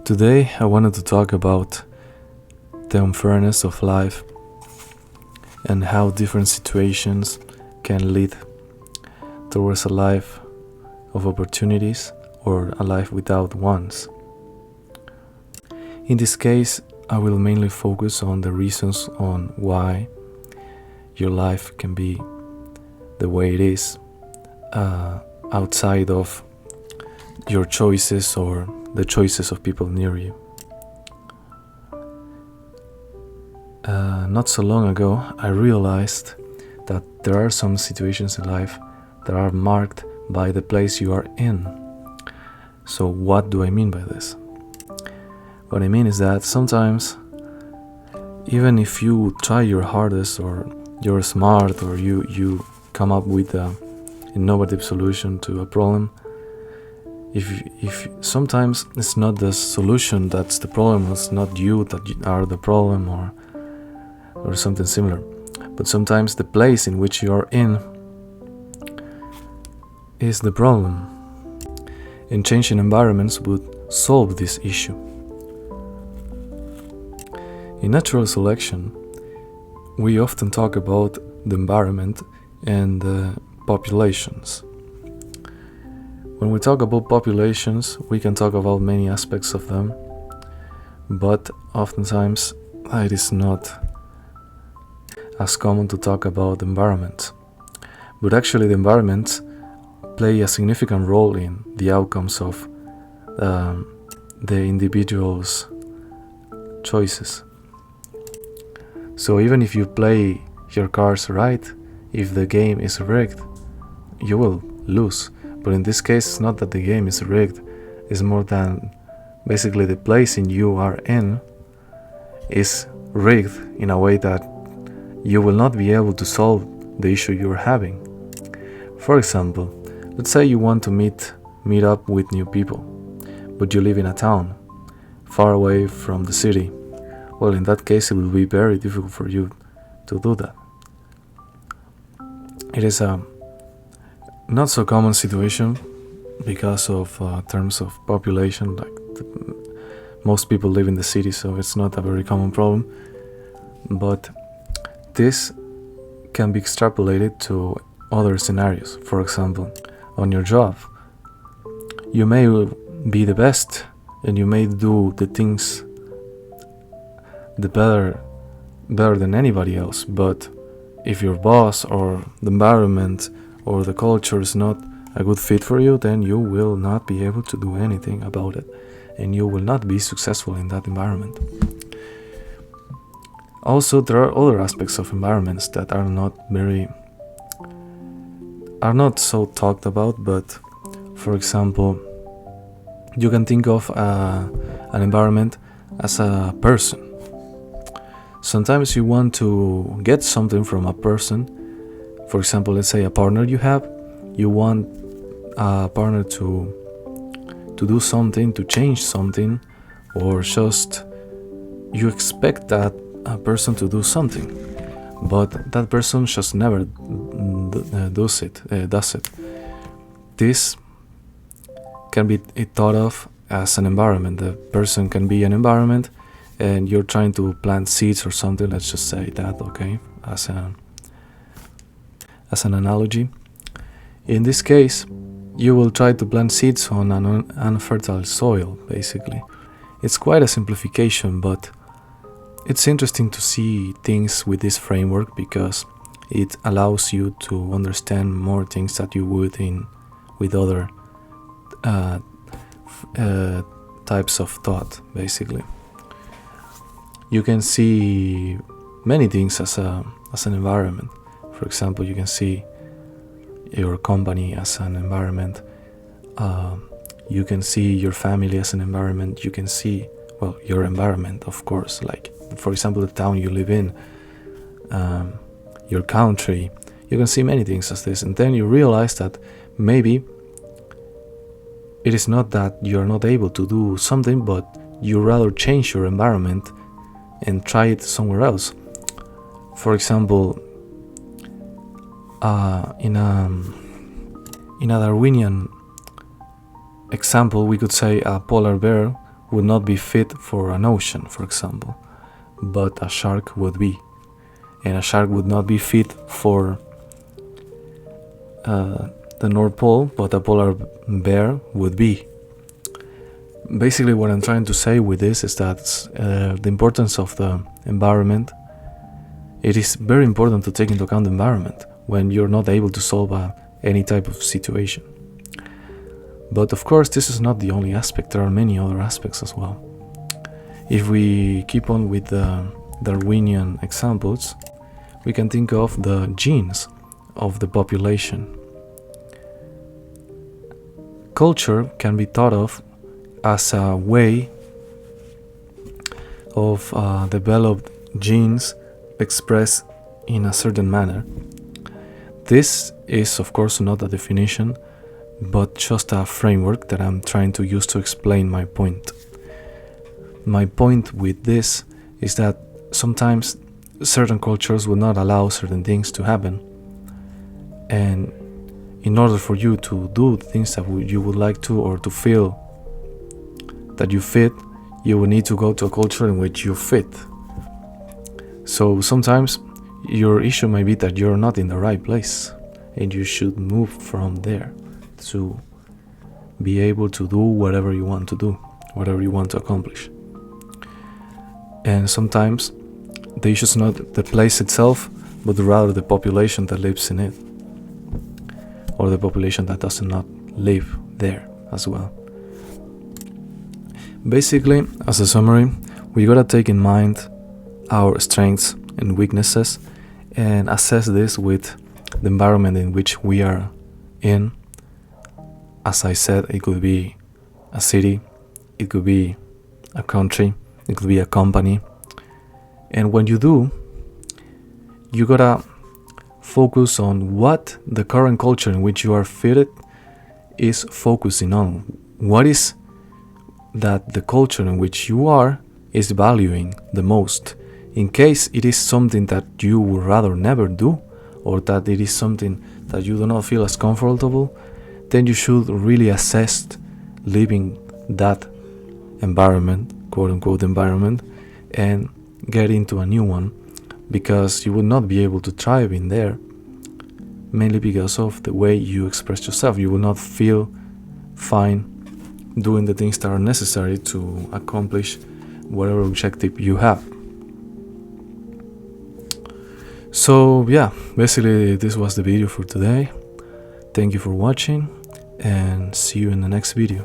Today I wanted to talk about the unfairness of life and how different situations can lead towards a life of opportunities or a life without ones. In this case, I will mainly focus on the reasons on why your life can be the way it is outside of your choices or the choices of people near you. Not so long ago, I realized that there are some situations in life that are marked by the place you are in. So what do I mean by this? What I mean is that sometimes, even if you try your hardest or you're smart or you come up with an innovative solution to a problem, if sometimes it's not the solution that's the problem, it's not you that are the problem or something similar, but sometimes the place in which you are in is the problem, and changing environments would solve this issue. In natural selection, we often talk about the environment and the populations. When we talk about populations, we can talk about many aspects of them, but oftentimes it is not as common to talk about the environment. But actually the environments play a significant role in the outcomes of the individual's choices. So even if you play your cards right, if the game is rigged, you will lose. But in this case, it's not that the game is rigged, it's more than basically the place in you are in is rigged in a way that you will not be able to solve the issue you're having. For example, let's say you want to meet up with new people, but you live in a town far away from the city. Well, in that case, it will be very difficult for you to do that. It is a not so common situation because of terms of population. Most people live in the city, so it's not a very common problem. But this can be extrapolated to other scenarios. For example, on your job, you may be the best and you may do the things the better than anybody else, but if your boss or the environment or the culture is not a good fit for you, then you will not be able to do anything about it and you will not be successful in that environment. Also, there are other aspects of environments that are not so talked about, but for example, you can think of an environment as a person. Sometimes you want to get something from a person. For example, let's say a partner you want a partner to do something, to change something, or just you expect that a person to do something, but that person just never does it. This can be thought of as an environment. The person can be an environment, and you're trying to plant seeds or something. Let's just say that, okay, as an analogy. In this case, you will try to plant seeds on an unfertile soil, basically. It's quite a simplification, but it's interesting to see things with this framework because it allows you to understand more things that you would with other types of thought, basically. You can see many things as an environment. For example, you can see your company as an environment. You can see your family as an environment. You can see, well, your environment, of course, like, for example, the town you live in, your country. You can see many things as this, and then you realize that maybe it is not that you're not able to do something, but you rather change your environment and try it somewhere else. For example, in a Darwinian example, we could say a polar bear would not be fit for an ocean, for example, but a shark would be. And a shark would not be fit for the North Pole, but a polar bear would be. Basically, what I'm trying to say with this is that the importance of the environment, it is very important to take into account the environment when you're not able to solve any type of situation. But of course, this is not the only aspect. There are many other aspects as well. If we keep on with the Darwinian examples, we can think of the genes of the population. Culture can be thought of as a way of developed genes expressed in a certain manner. This is, of course, not a definition, but just a framework that I'm trying to use to explain my point. My point with this is that sometimes certain cultures will not allow certain things to happen, and in order for you to do things that you would like to, or to feel that you fit, you will need to go to a culture in which you fit. So sometimes your issue may be that you're not in the right place, and you should move from there to be able to do whatever you want to do, whatever you want to accomplish. And sometimes the issue is not the place itself, but rather the population that lives in it, or the population that does not live there as well. Basically, as a summary, we gotta take in mind our strengths and weaknesses and assess this with the environment in which we are in. As I said, it could be a city, it could be a country, it could be a company. And when you do, you gotta focus on what the current culture in which you are fitted is focusing on. What is that the culture in which you are is valuing the most? In case it is something that you would rather never do, or that it is something that you do not feel as comfortable, then you should really assess leaving that environment, quote unquote environment, and get into a new one, because you would not be able to thrive in there, mainly because of the way you express yourself. You will not feel fine doing the things that are necessary to accomplish whatever objective you have. So yeah, basically this was the video for today. Thank you for watching, and see you in the next video.